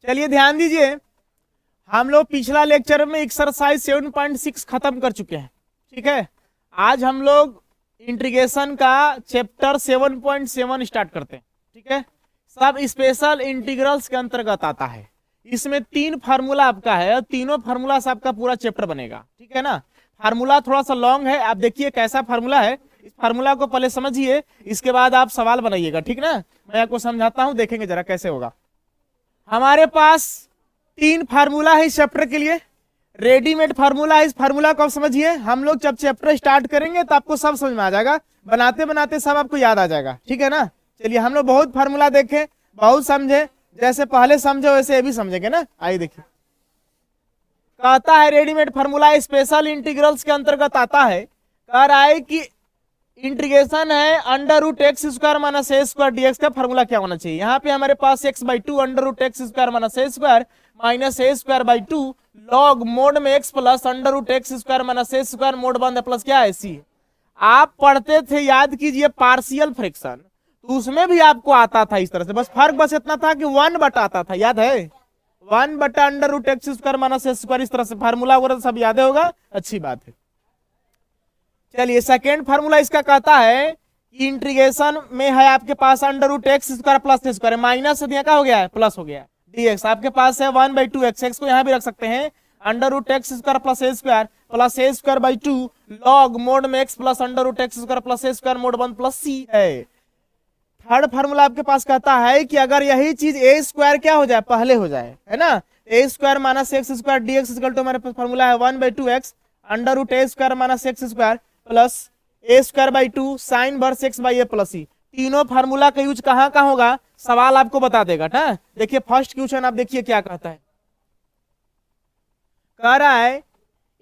चलिए ध्यान दीजिए, हम लोग पिछला लेक्चर में एक्सरसाइज 7.6 खत्म कर चुके हैं। ठीक है, आज हम लोग इंटीग्रेशन का चैप्टर 7.7 स्टार्ट करते हैं। ठीक है, सब स्पेशल इंटीग्रल्स के अंतर्गत आता है। इसमें 3 फार्मूला आपका है और तीनों फार्मूला से आपका पूरा चैप्टर बनेगा। ठीक है ना, फार्मूला थोड़ा सा लॉन्ग है, आप देखिए कैसा फार्मूला है। इस फार्मूला को पहले समझिए, इसके बाद आप सवाल बनाइएगा। ठीक ना, मैं आपको समझाता हूं, देखेंगे जरा कैसे होगा। हमारे पास 3 फार्मूला है इस चैप्टर के लिए, रेडीमेड फार्मूला है। इस फार्मूला को आप समझिए, हम लोग जब चैप्टर स्टार्ट करेंगे तो आपको सब समझ में आ जाएगा, बनाते बनाते सब आपको याद आ जाएगा। ठीक है ना, चलिए हम लोग बहुत फार्मूला देखें, बहुत समझे, जैसे पहले समझे वैसे ये भी समझेंगे ना। आइए देखिए, कहता है रेडीमेड फार्मूला स्पेशल इंटीग्रल्स के अंतर्गत आता है। कह रहा है कि इंटीग्रेशन है under root x square minus a square dx का फार्मूला क्या होना चाहिए। यहाँ पे हमारे पास x/2 under root x square minus a square minus a square by 2 log mod में x plus under root x square minus a square mod बंद प्लस क्या है सी। आप पढ़ते थे, याद कीजिए, पार्शियल फ्रैक्शन, तो उसमें भी आपको आता था इस तरह से, बस फर्क बस इतना था कि 1 बटा आता था, याद है, 1 बटा under root x square minus a square, इस तरह से फार्मूला वगैरह सब याद होगा, अच्छी बात है। चलिए सेकेंड फार्मूला इसका कहता है कि इंटीग्रेशन में है आपके पास under root x square plus a square, minus से क्या हो गया है, प्लस हो गया है, डीएक्स आपके पास है 1/2 एक्स को यहाँ भी रख सकते हैं, under root x square plus a square by 2 log mod में x plus under root x square plus a square mod 1 plus c है। थर्ड फार्मूला आपके पास कहता है कि अगर यही चीज ए स्क्वायर क्या हो जाए, पहले हो जाए, है ना, a square minus x square dx equal to हमारे पास फार्मूला है 1/2 x under root a square minus x square plus a square by 2 sine verse x by a plus c. तीनों फार्मूला का यूज कहाँ कहाँ होगा, सवाल आपको बता देगा ना। देखिए फर्स्ट क्वेश्चन आप देखिए क्या कहता है, कह रहा है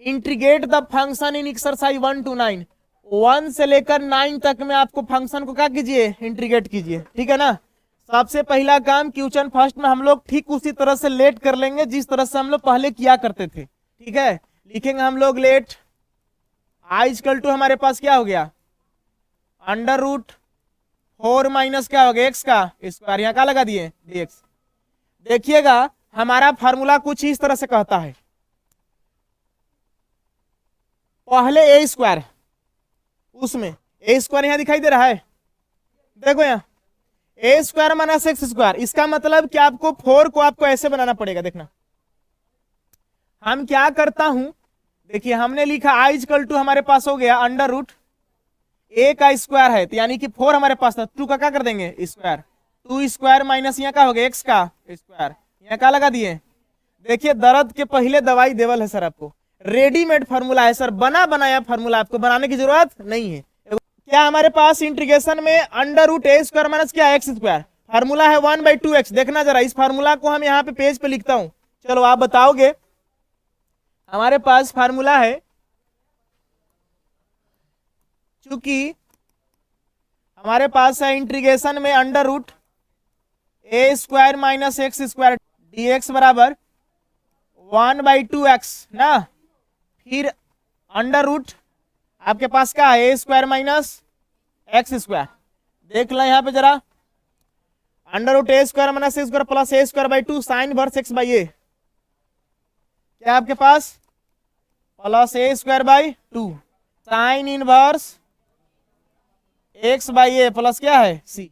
integrate the function in exercise 1 to 9, 1 से लेकर 9 तक में आपको फंक्शन को क्या कीजिए, इंटीग्रेट कीजिए। ठीक है ना, सबसे पहला काम क्वेश्चन फर्स्ट में हम लोग ठीक उसी तरह से लेट कर लेंगे जिस तरह से हम लोग पहले किया करते थे। ठीक है, लिखेंगे हम लोग लेट आई इक्वल टू हमारे पास क्या हो गया, अंडर रूट 4 माइनस क्या हो गया एक्स का स्क्वायर, यहाँ क्या लगा दिए dx। देखिएगा हमारा फार्मूला कुछ इस तरह से कहता है, पहले ए स्क्वायर, उसमें ए स्क्वायर यहाँ दिखाई दे रहा है, देखो यहाँ ए स्क्वायर माइनस एक्स स्क्वायर, इसका मतलब कि आपको 4 को आपको ऐसे बनाना पड़ेगा। देखना हम क्या करता हूं, देखिए हमने लिखा आई इक्वल टू हमारे पास हो गया अंडर रूट ए का स्क्वायर है, तो यानी कि 4 हमारे पास था, 2 का क्या कर देंगे स्क्वायर, 2 स्क्वायर माइनस यहाँ का हो गया एक्स का स्क्वायर, यहाँ क्या लगा दिए। देखिए दर्द के पहले दवाई देवल है सर, आपको रेडीमेड फार्मूला है सर, बना बनाया फार्मूला, आपको बनाने की जरूरत नहीं है। क्या हमारे पास इंटीग्रेशन में under root a square minus क्या एक्स स्क्वायर, फार्मूला है 1/2 एक्स। देखना जरा इस फार्मूला को हम यहाँ पे पेज पे लिखता हूँ, चलो आप बताओगे। हमारे पास फार्मूला है, चूंकि हमारे पास है इंटीग्रेशन में under root a square minus x square dx बराबर 1/2 एक्स ना, फिर अंडर रूट आपके पास क्या है a square minus x square. देख लो यहाँ पे जरा, under root a square minus x square plus a square by 2 sine verse x by a, क्या आपके पास plus a square by 2 sine inverse x by a plus क्या है सी।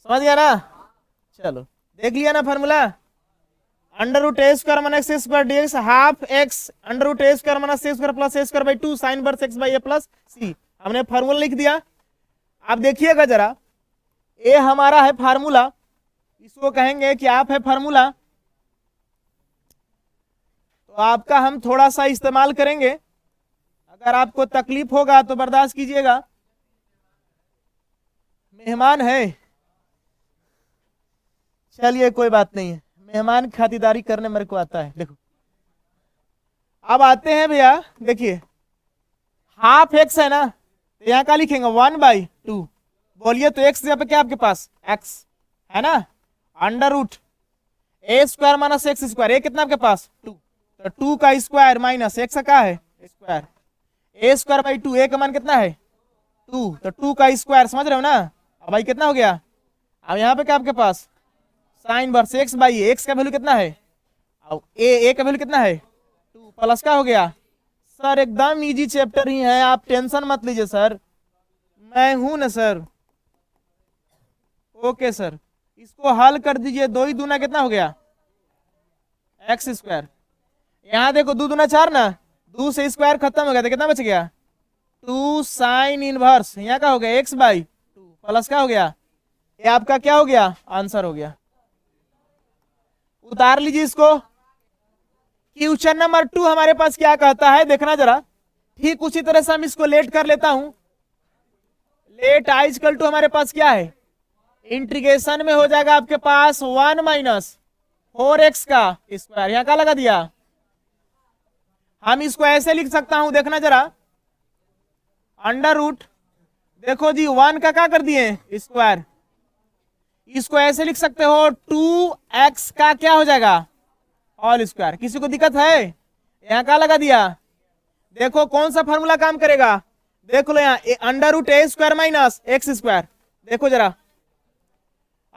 समझ गया ना, चलो देख लिया ना formula, under root a square minus x square dx half x under root a square minus x square plus a square by 2 sine verse x by a plus c, हमने फार्मूला लिख दिया। अब देखिएगा जरा, ए हमारा है फार्मूला, इसको कहेंगे कि आप है फार्मूला, तो आपका हम थोड़ा सा इस्तेमाल करेंगे, अगर आपको तकलीफ होगा तो बर्दाश्त कीजिएगा, मेहमान है, चलिए कोई बात नहीं है, मेहमान खातिरदारी करने मेरे को आता है। देखो अब आते हैं भैया, देखिए हाफ एक्स है ना, तो यहाँ का लिखेंगे 1/2, बोलिए तो एक्स यहाँ पे क्या आपके पास एक्स है ना, under root a square minus x square, ए कितना आपके पास 2, तो 2 का स्क्वायर माइनस एक्स का है स्क्वायर, ए स्क्वायर बाई 2, ए का मान कितना है 2, तो 2 का स्क्वायर, समझ रहे हो ना। अब भाई कितना हो गया, अब यहाँ पे क्या आपके पास sine inverse x by a, x का वैल्यू कितना है, अब ए का वैल्यू कितना है 2, प्लस का हो गया। सर एकदम इजी चैप्टर ही है, आप टेंशन मत लीजिए सर, मैं हूं ना सर। ओके सर, इसको हल कर दीजिए, 2 ही दूना कितना हो गया एक्स स्क्वायर। यहाँ देखो 2 दूना 4 ना, 2 से स्क्वायर खत्म हो गया तो कितना बच गया 2 साइन इनवर्स, यहाँ का हो गया एक्स बाई 2 प्लस का हो गया, ये आपका क्या हो गया आंसर हो गया। उतार लीजिए इसको। क्वेश्चन नंबर 2 हमारे पास क्या कहता है देखना जरा, ठीक उसी तरह से हम इसको लेट कर लेता हूं। लेट आई इक्वल टू हमारे पास क्या है, इंटीग्रेशन में हो जाएगा आपके पास 1 माइनस 4x का स्क्वायर, यहां क्या लगा दिया। हम इसको ऐसे लिख सकता हूं, देखना जरा, अंडर रूट, देखो जी 1 का क्या कर दिए स्क्वायर, इसको ऐसे लिख सकते हो 2x का क्या हो जाएगा ऑल स्क्वायर। किसी को दिक्कत है, यहां क्या लगा दिया, देखो कौन सा फॉर्मूला काम करेगा, देख लो यहाँ under root a square minus x square, देखो जरा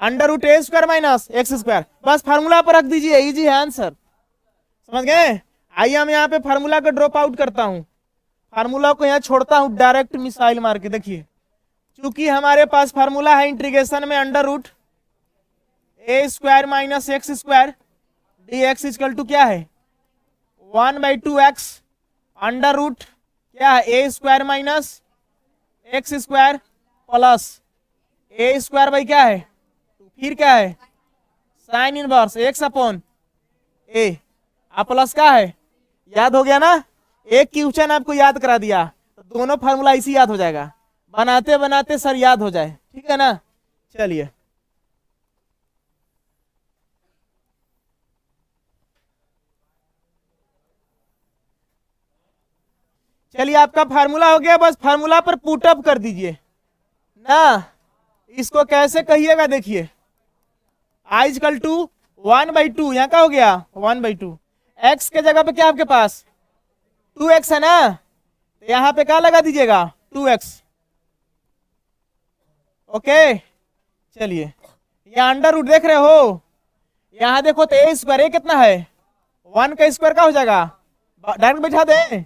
under root a square minus x square, बस फार्मूला पर रख दीजिए, इजी है आंसर, समझ गए। आइए हम यहाँ पे फार्मूला को ड्रॉप आउट करता हूँ, फार्मूला को यहाँ छोड़ता हूँ, डायरेक्ट मिसाइल मार के देखिए, क्योंकि हमारे पास फार्मूला है इंटीग्रेशन में under root a square minus x square d x equal to क्या है 1/2x अंडर रूट क्या है a square minus x square plus a square by क्या है, फिर क्या है sine inverse x upon a, plus का है, याद हो गया ना, एक क्वेश्चन आपको याद करा दिया तो दोनों फार्मूला इसी याद हो जाएगा, बनाते बनाते सर याद हो जाए, ठीक है ना। चलिए चलिए आपका फार्मूला हो गया, बस फार्मूला पर पुटअप कर दीजिए ना। इसको कैसे कहिएगा देखिए, आई इक्वल टू 1/2, यहाँ का हो गया 1/2, एक्स के जगह पे क्या आपके पास 2x है ना, तो यहाँ पे क्या लगा दीजिएगा 2x। ओके चलिए, यहाँ अंडर रूट देख रहे हो, यहाँ देखो तो ए स्क्वायर ए कितना है 1 का स्क्वायर का हो जाएगा, डायरेक्ट बैठा दे,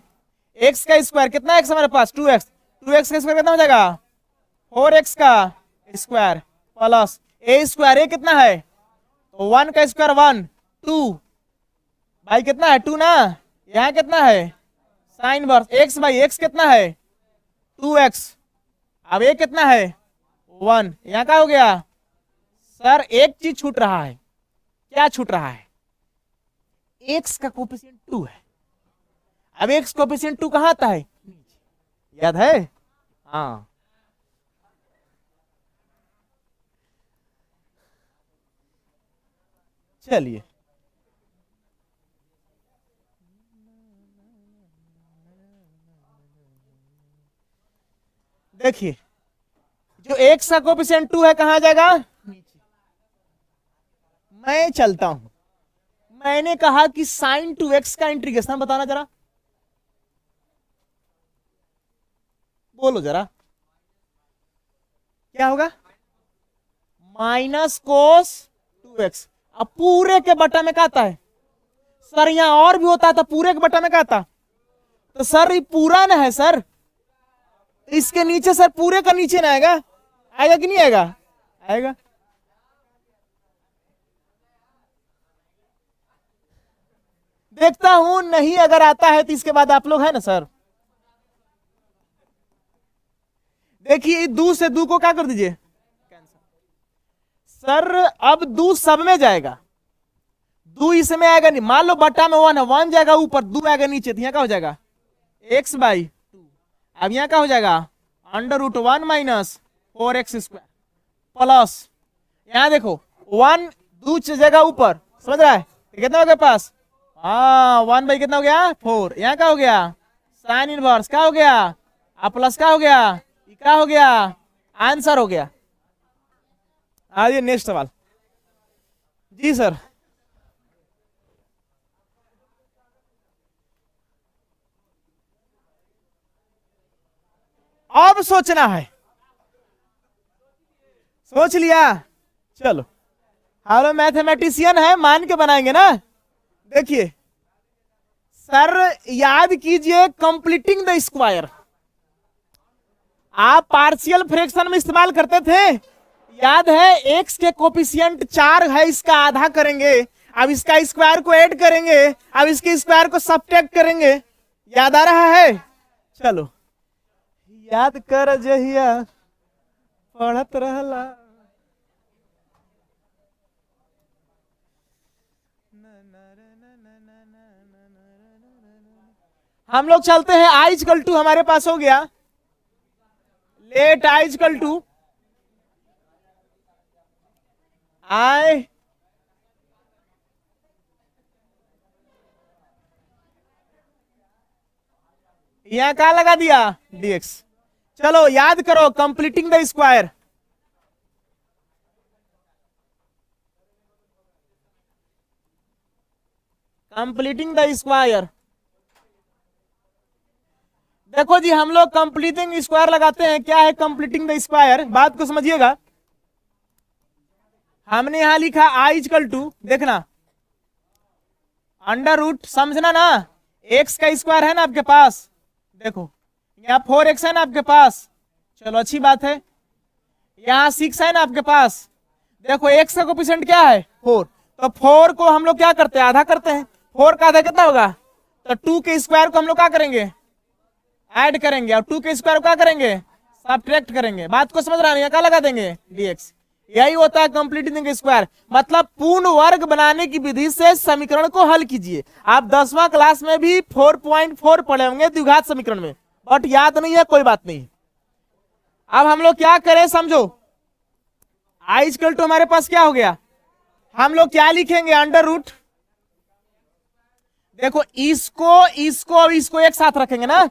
एक्स का स्क्वायर कितना एक्स हमारे पास 2x, 2x का स्क्वायर कितना हो जाएगा 4x का स्क्वायर प्लस ए स्क्वायर ए कितना है तो 1 का स्क्वायर 1 2 भाई कितना है 2 ना, यहाँ कितना है sine verse x by x कितना है 2x, अब ए कितना है 1, यहाँ का हो गया। सर एक चीज छूट रहा है, क्या छूट रहा है, एक्स का कोफिशिएंट 2 है, अब एक्स कोफिशिएंट 2 कहां आता है, याद है, हाँ चलिए देखिए, जो एक्स का कोफिशिएंट 2 है कहां जाएगा नीचे, मैं चलता हूं, मैंने कहा कि साइन 2x का इंटीग्रेशन बताना जरा, बोलो जरा क्या होगा माइनस कोस 2x, अब पूरे के बटा में क्या आता है, सर यहां और भी होता था पूरे के बटा में क्या आता, तो सर ये पूरा ना है सर, इसके नीचे सर पूरे का नीचे ना आएगा, आएगा कि नहीं आएगा, आएगा। देखता हूं नहीं अगर आता है तो इसके बाद आप लोग है ना सर, देखिए 2 से 2 को क्या कर दीजिए सर, अब 2 सब में जाएगा, 2 इसमें आएगा नहीं, मान लो बट्टा में 1 है, 1 जाएगा ऊपर 2 आएगा नीचे, तो यहाँ क्या हो जाएगा x बाई 2, अब यहाँ क्या हो जाएगा under root 1 minus 4x square plus, यहाँ देखो 1 2 जगह ऊपर, समझ रहा है, तो कितना हो गया पास, हाँ 1 बाई कितना हो गया 4, यहाँ क्या हो गया साइन इनवर्स क्या हो गया, प्लस क्या हो गया, क्या हो गया आंसर हो गया। आइए नेक्स्ट सवाल जी सर, अब सोचना है, सोच लिया, चलो हेलो मैथमेटिशियन है, मान के बनाएंगे ना। देखिए सर, याद कीजिए कंप्लीटिंग द स्क्वायर आप पार्शियल फ्रैक्शन में इस्तेमाल करते थे। याद है, एक्स के कोफिशिएंट 4 है, इसका आधा करेंगे, अब इसका स्क्वायर को ऐड करेंगे, अब इसके स्क्वायर को सब्ट्रैक्ट करेंगे। याद आ रहा है? चलो याद कर जहिया पढ़त रहला। हम लोग चलते हैं, आई इक्वल टू हमारे पास हो गया, लेट आई इक्वल टू आई यहां क्या लगा दिया, dx। चलो याद करो, completing the square, completing the square. देखो जी, हम लोग कंप्लीटिंग स्क्वायर लगाते हैं। क्या है कंप्लीटिंग द स्क्वायर, बात को समझिएगा। हमने यहां लिखा आई इक्वल टू, देखना अंडर रूट, समझना ना, एक्स का स्क्वायर है ना आपके पास, देखो यहाँ 4x है ना आपके पास, चलो अच्छी बात है। यहाँ 6 है ना आपके पास, देखो x का कोफिशिएंट क्या है 4, तो 4 को हम लोग क्या करते हैं, आधा करते हैं। 4 का आधा कितना होगा, तो 2 के स्क्वायर को हम लोग क्या करेंगे, ऐड करेंगे, और 2 के स्क्वायर को क्या करेंगे, सब्ट्रैक्ट करेंगे। बात को समझ रहा है, क्या लगा देंगे, dx। यही होता है कंप्लीटिंग स्क्वायर, मतलब पूर्ण वर्ग बनाने की विधि से समीकरण को हल कीजिए। आप 10वां क्लास में भी 4.4 पढ़े होंगे द्विघात समीकरण में, बट याद नहीं है, कोई बात नहीं। अब हम लोग क्या करें समझो, आई इक्वल टू हमारे पास क्या हो गया, हम लोग क्या लिखेंगे, अंडर रूट, देखो इसको एक साथ रखेंगे ना,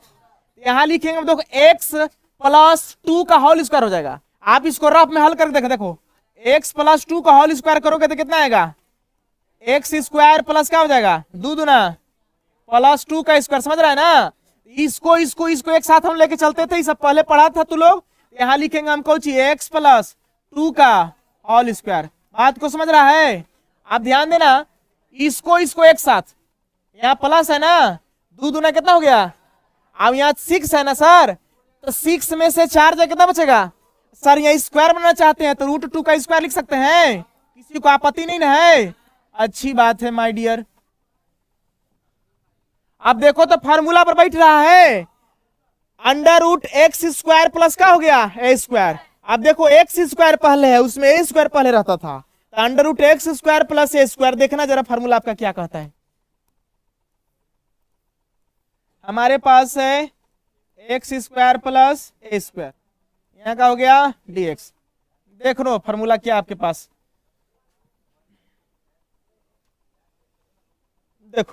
यहां लिखेंगे, देखो x प्लस 2 का होल स्क्वायर हो जाएगा। आप इसको रफ में हल करके देखो, x प्लस 2 का होल स्क्वायर करोगे तो कितना आएगा, एक्स स्क्वायर प्लस क्या हो जाएगा, 2 दूना प्लस 2 का स्क्वायर, समझ रहा है ना। इसको एक साथ हम लेके चलते थे, सब पहले पढ़ा था तू लोग। यहाँ लिखेंगे हम कौन सी, एक्स प्लस 2 का होल स्क्वायर। बात को समझ रहा है? आप ध्यान देना, इसको एक साथ, यहाँ प्लस है ना, 2 दूना कितना हो गया, अब यहाँ 6 है ना सर, तो 6 में से 4 जाए कितना बचेगा सर, यहाँ स्क्वायर बनाना चाहते हैं तो √2 का स्क्वायर लिख सकते हैं, किसी को आपत्ति नहीं ना है। अच्छी बात है माय डियर। अब देखो तो फार्मूला पर बैठ रहा है, under root x square plus क्या हो गया, ए स्क्वायर। अब देखो एक्स स्क्वायर पहले है, उसमें ए स्क्वायर पहले रहता था, तो under root x square plus a square. देखना जरा फार्मूला आपका क्या कहता है। हमारे पास है x square plus a square, यहाँ का हो गया dx। देख लो फार्मूला क्या आपके पास, देखो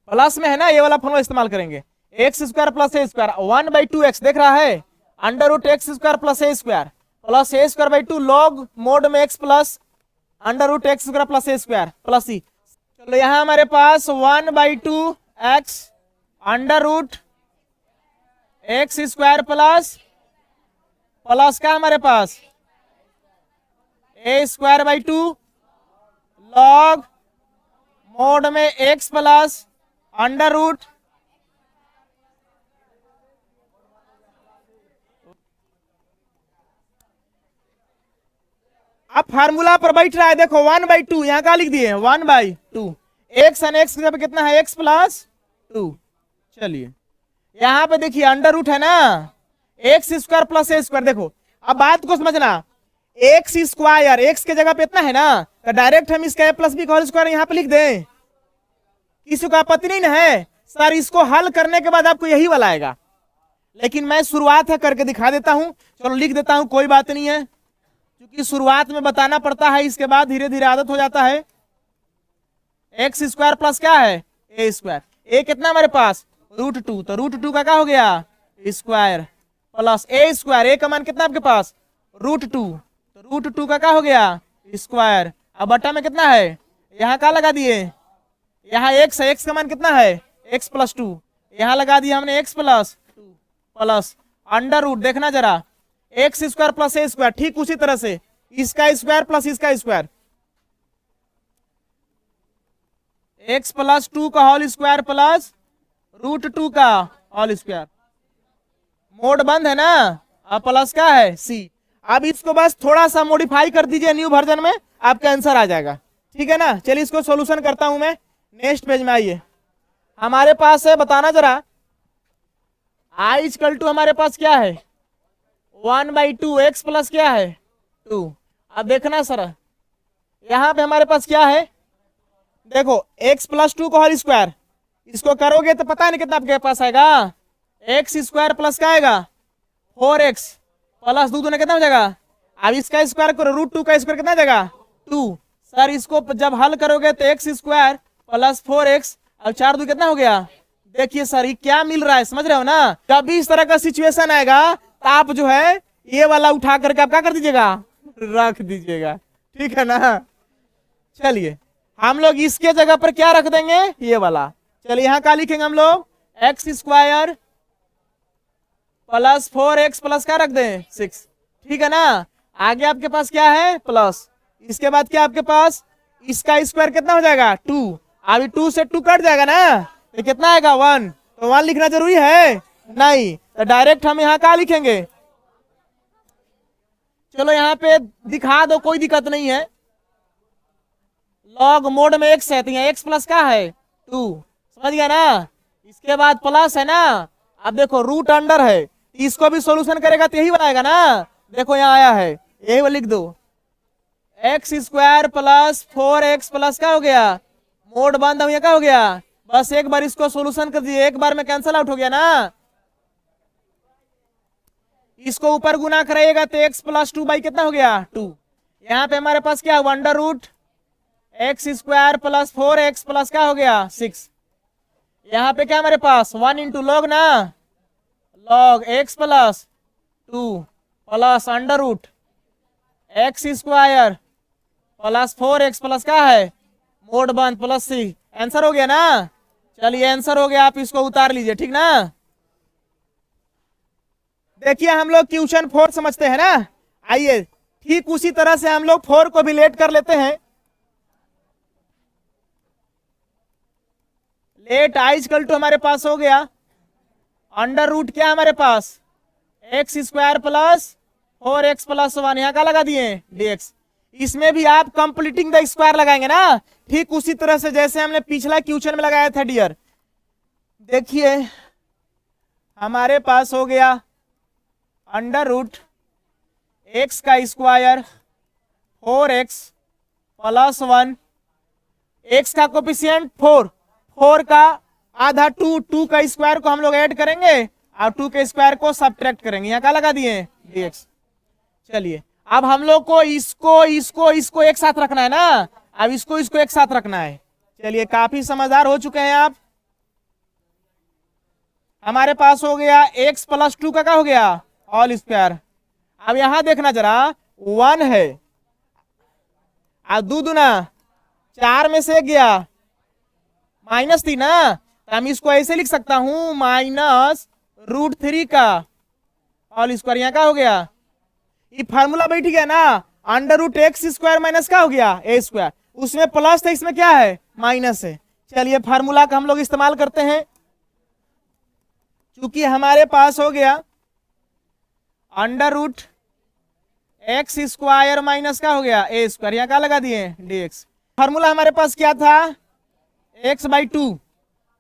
प्लस में है ना, ये वाला फॉर्मूला इस्तेमाल करेंगे, x square plus a square 1/2x, देख रहा है, under root x square plus a square plus a square by 2 log mod में x plus under root x square plus a square plus c. चलो यहाँ हमारे पास 1/2x under root x square plus क्या हमारे पास, a square by 2 log mod में x plus under root अब फार्मूला पर बैठ रहा है, देखो 1/2 यहाँ का लिख दिए 1/2, एक्स एंड एक्स जब कितना है x प्लस 2। चलिए यहाँ पे देखिए अंडर रूट है ना, x square plus a square. देखो अब बात को समझना, एक्स स्क्वायर एक्स के जगह पे इतना है ना, तो डायरेक्ट हम इसका ए प्लस बी का होल स्क्वायर यहाँ पे लिख दें, किसी को आपत्ति नहीं ना है सर। इसको हल करने के बाद आपको यही वाला आएगा, लेकिन मैं शुरुआत है करके दिखा देता हूं, चलो लिख देता हूं, कोई बात नहीं है, क्योंकि शुरुआत में बताना पड़ता है, इसके बाद धीरे धीरे आदत हो जाता है। एक्स स्क्वायर प्लस क्या है, ए स्क्वायर, ए कितना हमारे पास √2, तो √2 का क्या हो गया स्क्वायर प्लस ए स्क्वायर, ए का मान कितना आपके पास √2, तो √2 का क्या हो गया स्क्वायर। अब बटा में कितना है, यहाँ क्या लगा दिए, यहाँ x है, x का मान कितना है x प्लस 2, यहाँ लगा दिया हमने x plus 2 plus under root, देखना जरा x square plus a square, ठीक उसी तरह से इसका स्क्वायर प्लस इसका स्क्वायर, x प्लस 2 का होल स्क्वायर प्लस √2 का होल स्क्वायर। मोड बंद है ना, अब प्लस का है c। अब इसको बस थोड़ा सा मॉडिफाई कर दीजिए न्यू वर्जन में, आपका आंसर आ जाएगा। ठीक है ना, चलिए इसको सॉल्यूशन करता हूं मैं। नेक्स्ट पेज में आइए, हमारे पास है, बताना जरा, i इक्वल टू हमारे पास क्या है 1/2, x प्लस क्या है 2। अब देखना सर, यहाँ पे हमारे पास क्या है, देखो x प्लस 2 का होल स्क्वायर, इसको करोगे तो पता नहीं कितना आपके पास आएगा, एक्स स्क्वायर प्लस क्या आएगा 4x प्लस 2 कितना हो जाएगा। अब इसका स्क्वायर करो, √2 का स्क्वायर कितना जाएगा 2। सर इसको जब हल करोगे तो x स्क्वायर प्लस 4x, अब 4 2 कितना हो गया। देखिए सर ये क्या मिल रहा है, समझ रहे हो ना। जब भी इस तरह का सिचुएशन आएगा तो आप जो है ये वाला उठा करके आप क्या कर दीजिएगा, रख दीजिएगा। ठीक है ना। चलिए हम लोग इसके जगह पर क्या रख देंगे, ये वाला। चलिए यहाँ क्या लिखेंगे हम लोग, x square plus 4x plus क्या रख दें 6। ठीक है ना, आगे आपके पास क्या है प्लस, इसके बाद क्या आपके पास, इसका स्क्वायर कितना हो जाएगा 2। अभी 2 से 2 कट जाएगा ना, तो कितना आएगा 1। तो 1 लिखना जरूरी है नहीं, तो डायरेक्ट हम यहाँ क्या लिखेंगे, चलो यहाँ पे दिखा दो, कोई दिक्कत नहीं है। लॉग मोड में x है तो यहाँ x प्लस क्या है 2, समझ गया ना। इसके बाद प्लस है ना, अब देखो रूट अंडर है, इसको भी सॉल्यूशन करेगा तो यही बनाएगा ना। देखो यहाँ आया है, यही वो लिख दो, x square plus 4x plus क्या हो गया, मोड बंद हुआ क्या हो गया। बस एक बार इसको सॉल्यूशन कर दिए, एक बार में कैंसिल आउट हो गया ना। इसको ऊपर गुना करेगा तो x प्लस 2 बाई कितना हो गया 2। यहाँ पे हमारे पास क्या है √x square plus 4x plus क्या हो गया 6। यहाँ पे क्या हमारे पास 1 इंटू लॉग ना, log x plus 2 plus √x square plus 4x plus क्या है मोड बंद प्लस 6। आंसर हो गया ना। चलिए आंसर हो गया, आप इसको उतार लीजिए। ठीक ना, देखिए हम लोग क्वेश्चन 4 समझते हैं ना, आइए ठीक उसी तरह से हम लोग 4 को भी लेट कर लेते हैं। लेट i इक्वल टू हमारे पास हो गया अंडर रूट क्या हमारे पास x square plus 4x plus 1, यहाँ का लगा दिए dx। इसमें भी आप कंप्लीटिंग द स्क्वायर लगाएंगे ना, ठीक उसी तरह से जैसे हमने पिछला क्वेश्चन में लगाया था डियर। देखिए हमारे पास हो गया अंडर रूट एक्स का स्क्वायर 4x प्लस 1, एक्स का कोफिशिएंट 4 का आधा 2 का स्क्वायर को हम लोग ऐड करेंगे और 2 के स्क्वायर को सब्ट्रैक्ट करेंगे, यहाँ क्या लगा दिए dx। चलिए अब हम लोग को इसको एक साथ रखना है ना, अब इसको एक साथ रखना है। चलिए काफी समझदार हो चुके हैं आप। हमारे पास हो गया x प्लस 2 का क्या हो गया ऑल स्क्वायर। अब यहां देखना जरा 1 है, अब 2 दूना 4 में से गया माइनस थी ना, तो हम इसको ऐसे लिख सकता हूं -√3 का ऑल स्क्वायर। यहाँ क्या हो गया, ये फार्मूला बैठ गया ना, अंडर√x स्क्वायर माइनस क्या हो गया a स्क्वायर, उसमें प्लस था इसमें क्या है माइनस है। चलिए फार्मूला का हम लोग इस्तेमाल करते हैं, चूंकि हमारे पास हो गया अंडर√x स्क्वायर माइनस क्या हो गया a स्क्वायर, यहाँ क्या लगा दिए dx। फार्मूला हमारे पास क्या था x/2,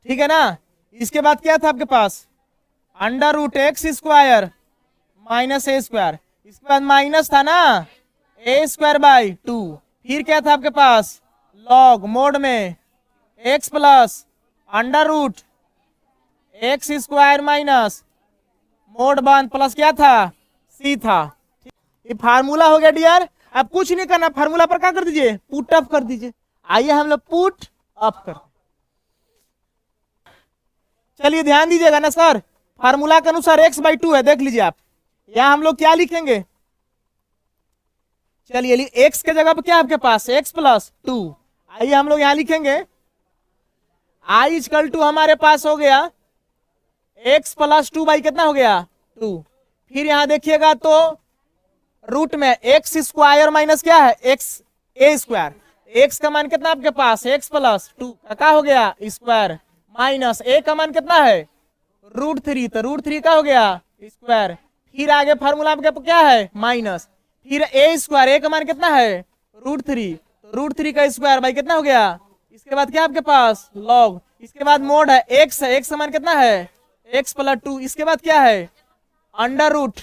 ठीक है ना। इसके बाद क्या था आपके पास अंडर√x स्क्वायर माइनस a स्क्वायर, इसके बाद माइनस था ना a स्क्वायर बाई 2, फिर क्या था आपके पास लॉग मोड में x प्लस अंडर√x स्क्वायर माइनस मोड बंद प्लस क्या था c था। ये फार्मूला हो गया डियर। अब कुछ नहीं करना, फार्मूला पर क्या कर दीजिए पुट अप कर दीजिए। आइए हम लोग पुट अप कर, चलिए ध्यान दीजिएगा ना सर, फार्मूला के अनुसार x/2 है, देख लीजिए आप। यहां हम लोग क्या लिखेंगे, चलिए x के जगह पर क्या आपके पास x प्लस 2, आइए हम लोग यहां लिखेंगे i इक्वल टू हमारे पास हो गया x प्लस 2 बाई कितना हो गया 2। फिर यहां देखिएगा तो रूट में एक्स स्क्वायर माइनस क्या है एक्स ए स्क्वायर, एक्स का मान कितना आपके पास एक्स प्लस 2 क्या हो गया स्क्वायर, माइनस ए का मान कितना है √3, तो √3 का हो गया स्क्वायर, फिर आगे फार्मूला आपके क्या है माइनस, फिर ए स्क्वायर, ए का मान कितना है √3, तो √3 का स्क्वायर भाई कितना हो गया, इसके बाद क्या आपके पास लॉग, इसके बाद मोड है एक्स है, एक्स का मान कितना है एक्स प्लस 2, इसके बाद क्या है अंडर रूट,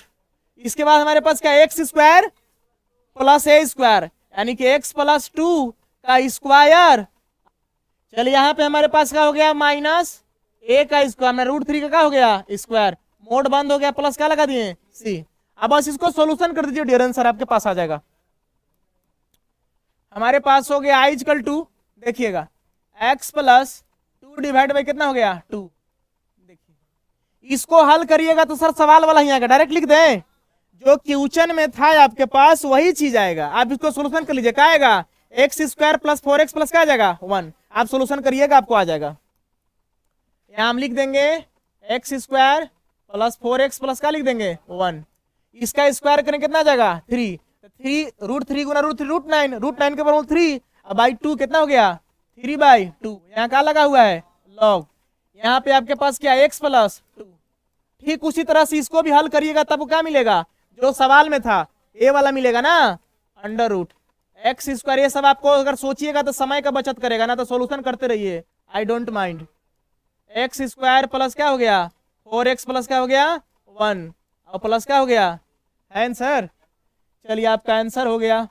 इसके बाद हमारे पास क्या x square plus a square यानी कि एक्स प्लस 2 का स्क्वायर, चलिए यहाँ पे हमारे पास क्या हो गया माइनस ए का स्क्वायर में √3 का क्या हो गया स्क्वायर, मोड बंद हो गया, प्लस क्या लगा दिए सी। अब बस इसको सॉल्यूशन कर दीजिए, डियर आंसर आपके पास आ जाएगा। हमारे पास हो गया i इक्वल टू, देखिएगा x प्लस 2 डिवाइड बाई कितना हो गया 2, देखिए इसको हल करिएगा तो सर सवाल वाला ही आएगा, डायरेक्ट लिख दें जो क्वेश्चन में था आपके पास वही चीज आएगा, आप इसको सोल्यूशन कर लीजिए, क्या आएगा x square plus 4x plus क्या आ जाएगा 1, आप सोल्यूशन करिएगा आपको आ जाएगा। यहाँ हम लिख देंगे x square plus 4x plus क्या लिख देंगे 1, इसका स्क्वायर करें कितना आ जाएगा 3, 3 गुना √9, √9 के बराबर 3 बाई 2 कितना हो गया 3/2, यहाँ क्या लगा हुआ है लॉग, यहाँ पे आपके पास क्या x प्लस 2, ठीक उसी तरह से इसको भी हल करिएगा तब क्या मिलेगा जो सवाल में था ए वाला मिलेगा ना अंडर रूट एक्स स्क्वायर, ये सब आपको अगर सोचिएगा तो समय का बचत करेगा ना, तो सोल्यूशन करते रहिए I don't mind. X square plus क्या हो गया 4x प्लस क्या हो गया 1 और प्लस क्या हो गया आंसर, चलिए आपका आंसर हो गया।